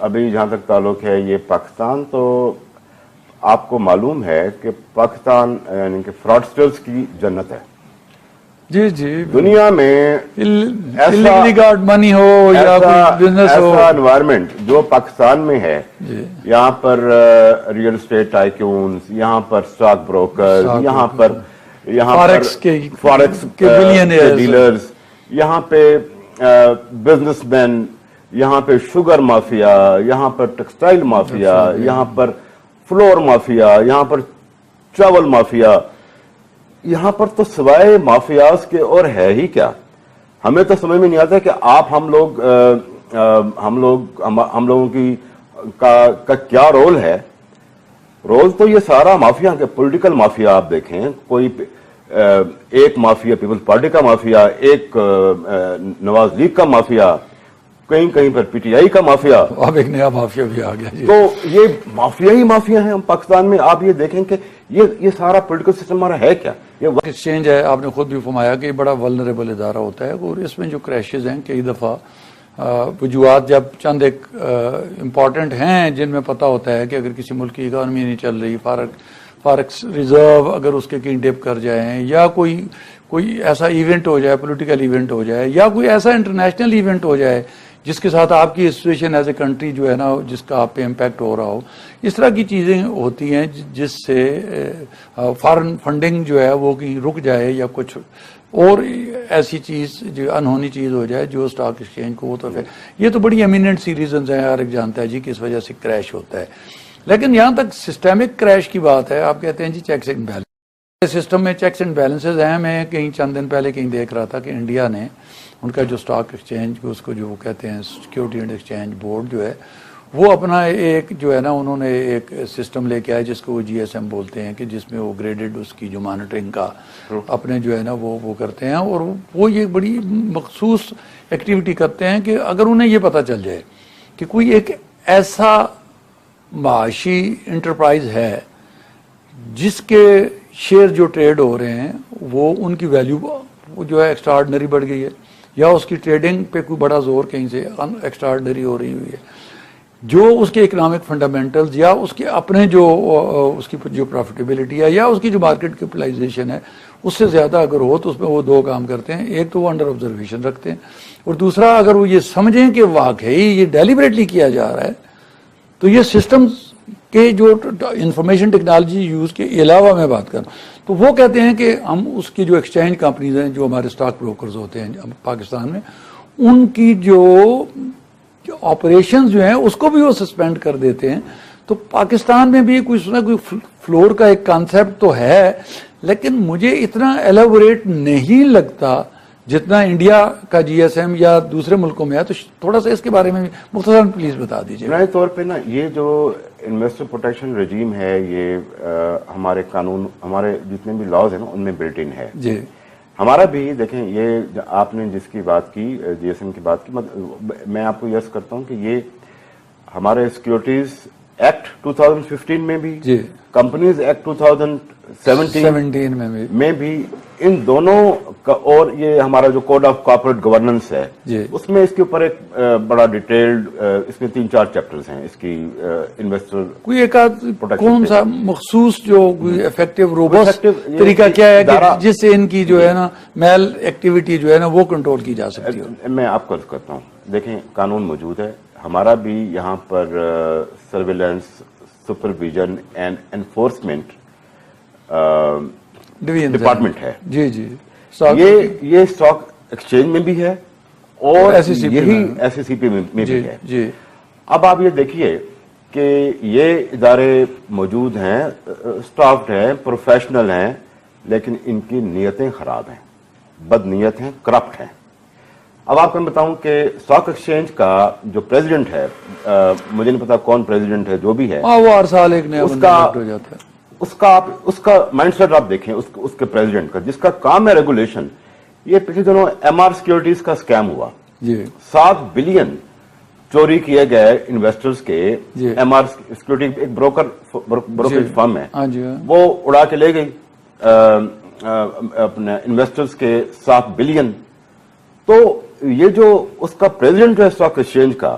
ابھی جہاں تک تعلق ہے یہ پاکستان، تو آپ کو معلوم ہے کہ پاکستان یعنی کہ فراڈسٹرز کی جنت ہے. جی جی، دنیا میں گارڈ منی ہو یا کوئی بزنس ہو، ایسا انوائرمنٹ جو پاکستان میں ہے، یہاں پر ریئل اسٹیٹ ٹائکونز، یہاں پر اسٹاک بروکرز، یہاں پر فارکس کے ڈیلرز، یہاں پہ بزنس مین، یہاں پہ شوگر مافیا، یہاں پر ٹیکسٹائل مافیا، یہاں پر فلور مافیا، یہاں پر چاول مافیا، یہاں پر تو سوائے مافیاز کے اور ہے ہی کیا. ہمیں تو سمجھ میں نہیں آتا کہ ہم لوگوں کی کا کیا رول ہے. رول تو یہ سارا مافیا کے پولیٹیکل مافیا آپ دیکھیں، کوئی ایک مافیا پیپلز پارٹی کا مافیا، ایک نواز لیگ کا مافیا، کہیں پر پی ٹی آئی کا مافیا، اب ایک نیا مافیا بھی آ گیا. تو یہ مافیا ہی مافیا ہیں ہم پاکستان میں. آپ یہ دیکھیں کہ یہ سارا پولیٹیکل سسٹم ہمارا ہے کیا. یہ ایکسچینج ہے، آپ نے خود بھی فرمایا کہ یہ بڑا ولنریبل ادارہ ہوتا ہے، اور اس میں جو کریشز ہیں کئی دفعہ وجوہات جب چند ایک امپورٹنٹ ہیں جن میں پتہ ہوتا ہے کہ اگر کسی ملک کی اکانومی نہیں چل رہی، فارکس ریزرو اگر اس کے کہیں ڈپ کر جائیں، یا کوئی ایسا ایونٹ ہو جائے، پولیٹیکل ایونٹ ہو جائے، یا کوئی ایسا انٹرنیشنل ایونٹ ہو جائے جس کے ساتھ آپ کی سچویشن ایز اے کنٹری جو ہے نا، جس کا آپ پہ امپیکٹ ہو رہا ہو، اس طرح کی چیزیں ہوتی ہیں جس سے فارن فنڈنگ جو ہے وہ کہیں رک جائے، یا کچھ اور ایسی چیز جو انہونی چیز ہو جائے جو اسٹاک ایکسچینج کو وہ تو یہ تو بڑی ایمیننٹ سی ریزنز ہیں، ہر ایک جانتا ہے جی کہ اس وجہ سے کریش ہوتا ہے. لیکن یہاں تک سسٹمک کریش کی بات ہے، آپ کہتے ہیں جی چیکس اینڈ بیلنس، سسٹم میں چیکس اینڈ بیلنسز ہیں. میں کہیں چند دن پہلے کہیں دیکھ رہا تھا کہ انڈیا نے ان کا جو اسٹاک ایکسچینج اس کو جو وہ کہتے ہیں سیکیورٹی اینڈ ایکسچینج بورڈ جو ہے، وہ اپنا ایک جو ہے نا انہوں نے ایک سسٹم لے کے آئے جس کو وہ جی ایس ایم بولتے ہیں، کہ جس میں وہ گریڈڈ اس کی جو مانیٹرنگ کا اپنے جو ہے نا وہ کرتے ہیں. اور وہ یہ بڑی مخصوص ایکٹیویٹی کرتے ہیں کہ اگر انہیں یہ پتہ چل جائے کہ کوئی ایک ایسا معاشی انٹرپرائز ہے جس کے شیئر جو ٹریڈ ہو رہے ہیں وہ ان کی ویلیو جو ہے ایکسٹرا آرڈنری بڑھ گئی ہے، یا اس کی ٹریڈنگ پہ کوئی بڑا زور کہیں سے ایکسٹرا آرڈنری ہو رہی ہوئی ہے، جو اس کے اکنامک فنڈامنٹلز یا اس کے اپنے جو اس کی جو پروفیٹیبلٹی ہے یا اس کی جو مارکیٹ کیپٹلائزیشن ہے اس سے زیادہ اگر ہو تو اس میں وہ دو کام کرتے ہیں. ایک تو وہ انڈر آبزرویشن رکھتے ہیں، اور دوسرا اگر وہ یہ سمجھیں کہ واقعی یہ ڈیلیبریٹلی کیا جا رہا ہے تو یہ سسٹمز کے جو انفارمیشن ٹیکنالوجی یوز کے علاوہ میں بات کروں تو وہ کہتے ہیں کہ ہم اس کی جو ایکسچینج کمپنیز ہیں جو ہمارے اسٹاک بروکرز ہوتے ہیں پاکستان میں، ان کی جو آپریشنز جو ہیں اس کو بھی وہ سسپینڈ کر دیتے ہیں. تو پاکستان میں بھی کوئی فلور کا ایک کانسیپٹ تو ہے، لیکن مجھے اتنا ایلیبوریٹ نہیں لگتا جتنا انڈیا کا جی ایس ایم یا دوسرے ملکوں میں ہے. تو تھوڑا سا اس کے بارے میں مختصراً پلیز بتا دیجیے. بنیادی طور پہ نا یہ جو انویسٹر پروٹیکشن رجیم ہے یہ ہمارے قانون، ہمارے جتنے بھی لاز ہیں نا ان میں بلٹ ان ہے. جی ہمارا بھی دیکھیں، یہ آپ نے جس کی بات کی جی ایس ایم کی بات کی، میں آپ کو یس کرتا ہوں کہ یہ ہمارے سیکیورٹیز ایکٹ 2015 میں بھی، کمپنیز ایکٹ 2017 میں بھی ان دونوں کا، اور یہ ہمارا جو کوڈ آف کارپوریٹ گورننس ہے اس میں اس کے اوپر ایک بڑا ڈیٹیلڈ، اس میں 3-4 چیپٹرز ہیں اس کی انویسٹر کوئی ایک کون سا مخصوص جو افیکٹو روبسٹ طریقہ کیا ہے جس سے ان کی جو ہے نا میل ایکٹیویٹی جو ہے نا وہ کنٹرول کی جا سکتی ہے. میں آپ کو عرض کرتا ہوں، دیکھیں قانون موجود ہے، ہمارا بھی یہاں پر surveillance, supervision and enforcement department ہے. جی جی، یہ اسٹاک ایکسچینج میں بھی ہے اور یہی ایس ای سی پی میں بھی ہے. جی اب آپ یہ دیکھیے کہ یہ ادارے موجود ہیں، اسٹافڈ ہیں، پروفیشنل ہیں، لیکن ان کی نیتیں خراب ہیں، بد نیت ہیں، کرپٹ ہیں. اب آپ کو میں بتاؤں کہ اسٹاک ایکسچینج کا جو پریزیڈنٹ ہے، مجھے نہیں پتا کون پریزیڈنٹ ہے، جو بھی ہے وہ ہر سال ایک نیا بندہ ہو جاتا ہے. اس کا مائنڈ سیٹ آپ دیکھیں اس کے پریزیڈنٹ کا، جس کا کام ہے ریگولیشن. یہ پچھلے دنوں ایم آر سیکورٹیز کا اسکیم ہوا، 7 بلین چوری کیے گئے انویسٹرز کے. ایم آر سیکورٹی ایک بروکریج فرم ہے، وہ اڑا کے لے گئی اپنے انویسٹرز کے 7 بلین. تو یہ جو اس کا پریزیڈنٹ ہے اسٹاک ایکسچینج کا،